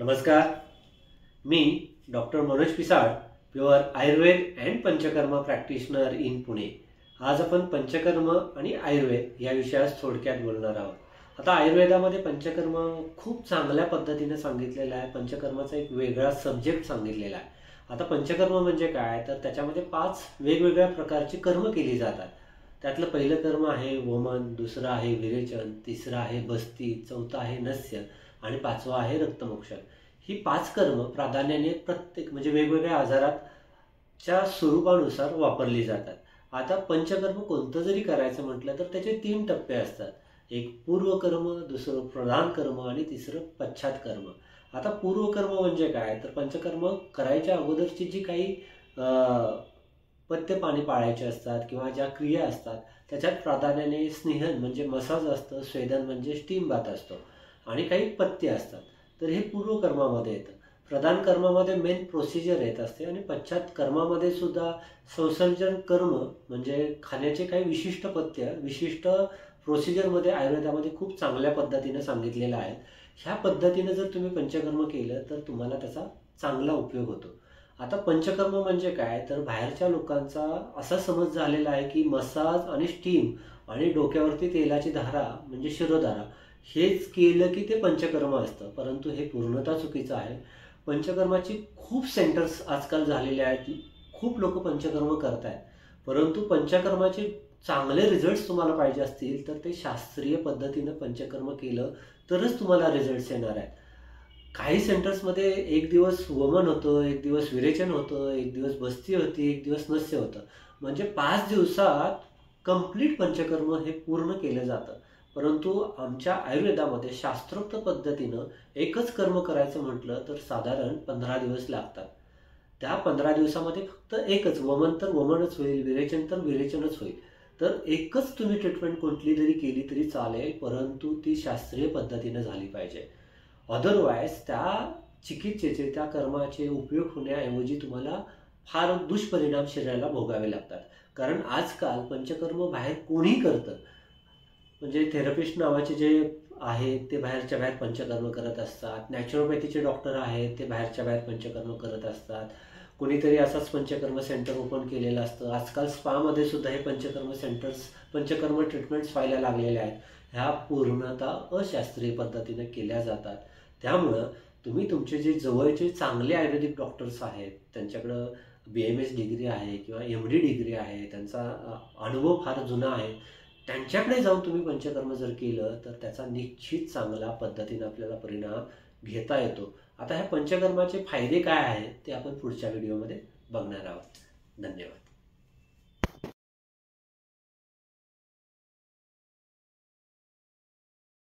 नमस्कार. मी doctor Manoj Pisal, pure Ayurveda and Panchakarma practitioner in Pune. आज आपण पंचकर्म आणि आयुर्वेद या विषयावर थोडक्यात बोलणार आहोत. आता आयुर्वेदामध्ये पंचकर्म खूप चांगल्या पद्धतीने सांगितलेलं आहे. पंचकर्माचा एक वेगळा सब्जेक्ट सांगितलेला आहे. आता पंचकर्म म्हणजे काय, तर त्याच्यामध्ये 5 वेगवेगळ्या प्रकारची कर्म केली जातात. त्यातलं पहिलं कर्म आहे वमन, दुसरं आहे विरेचन, तिसरं आहे बस्ती, चौथं आहे नस्य आणि 5वं आहे रक्तमोक्षण. ही 5 कर्म प्राधान्याने प्रत्येक म्हणजे वेगवेगळ्या आजाराच्या स्वरूपानुसार वापरली जातात. आता पंचकर्म कोणतं जरी करायचं म्हटलं तर त्याचे 3 टप्पे असतात. एक पूर्वकर्म, दुसरं प्रधान कर्म आणि तिसरं पश्चात कर्म. आता पूर्वकर्म म्हणजे काय, तर पंचकर्म करायच्या अगोदरची जी काही पथ्य पाणी पाळायचे असतात किंवा ज्या क्रिया असतात त्याच्यात प्राधान्याने स्नेहन म्हणजे मसाज असतं, स्वेदन म्हणजे स्टीम बाथ असतो आणि काही पथ्य असतात. तर हे पूर्वकर्मामध्ये येतं. प्रधान कर्मामध्ये मेन प्रोसिजर येत असते आणि पश्चात कर्मामध्ये सुद्धा संसर्जन कर्म म्हणजे खाण्याचे काही विशिष्ट पथ्य विशिष्ट प्रोसिजरमध्ये आयुर्वेदामध्ये खूप चांगल्या पद्धतीने सांगितलेलं आहे. ह्या पद्धतीने जर तुम्ही पंचकर्म केलं तर तुम्हाला त्याचा चांगला उपयोग होतो. आता पंचकर्म म्हणजे काय, तर बाहेरच्या लोकांचा असा समज झालेला आहे की मसाज आणि स्टीम आणि डोक्यावरती तेलाची धारा म्हणजे शिरोधारा हेच केलं की ते पंचकर्म असतं, परंतु हे पूर्णतः चुकीचं आहे. पंचकर्माची खूप सेंटर्स आजकाल झालेले आहेत. खूप लोक पंचकर्म करत आहेत, परंतु पंचकर्माचे चांगले रिझल्ट्स तुम्हाला पाहिजे असतील तर ते शास्त्रीय पद्धतीनं पंचकर्म केलं तरच तुम्हाला रिझल्ट्स येणार आहेत. काही सेंटर्समध्ये एक दिवस वमन होतं, एक दिवस विरेचन होतं, एक दिवस बस्ती होती, एक दिवस नस्य होतं. म्हणजे 5 दिवसात कंप्लीट पंचकर्म हे पूर्ण केलं जातं. परंतु आमच्या आयुर्वेदामध्ये शास्त्रोक्त पद्धतीनं एकच कर्म करायचं म्हटलं तर साधारण 15 दिवस लागतात. त्या 15 दिवसामध्ये फक्त एकच वमन तर वमनच होईल, विरेचन तर विरेचनच होईल. तर एकच तुम्ही ट्रीटमेंट कोणती जरी केली तरी चालेल, परंतु ती शास्त्रीय पद्धतीनं झाली पाहिजे. अदरवाईज त्या चिकित्सेचे त्या कर्माचे उपयोग होण्याऐवजी तुम्हाला फार दुष्परिणाम शरीराला भोगावे लागतात. कारण आजकाल पंचकर्म बाहेर कोणीही करतं. म्हणजे थेरपिस्ट नावाचे जे आहेत ते बाहेरच्या बाहेर पंचकर्म करत असतात. नॅचरोपॅथीचे डॉक्टर आहेत ते बाहेरच्या बाहेर पंचकर्म करत असतात. कोणीतरी असाच पंचकर्म सेंटर ओपन केलेलं असतं. आजकाल स्पामध्ये सुद्धा हे पंचकर्म सेंटर्स पंचकर्म ट्रीटमेंट्स व्हायला लागलेल्या आहेत. ह्या पूर्णतः अशास्त्रीय पद्धतीने केल्या जातात. त्यामुळं तुम्ही तुमचे जे जवळचे चांगले आयुर्वेदिक डॉक्टर्स आहेत त्यांच्याकडं BMS डिग्री आहे किंवा MD डिग्री आहे, त्यांचा अनुभव फार जुना आहे, त्यांच्याकडे जाऊन तुम्ही पंचकर्म जर केलं तर त्याचा निश्चित चांगला पद्धतीने आपल्याला परिणाम घेता येतो. आता ह्या पंचकर्माचे फायदे काय आहेत ते आपण पुढच्या व्हिडिओमध्ये बघणार आहोत. धन्यवाद.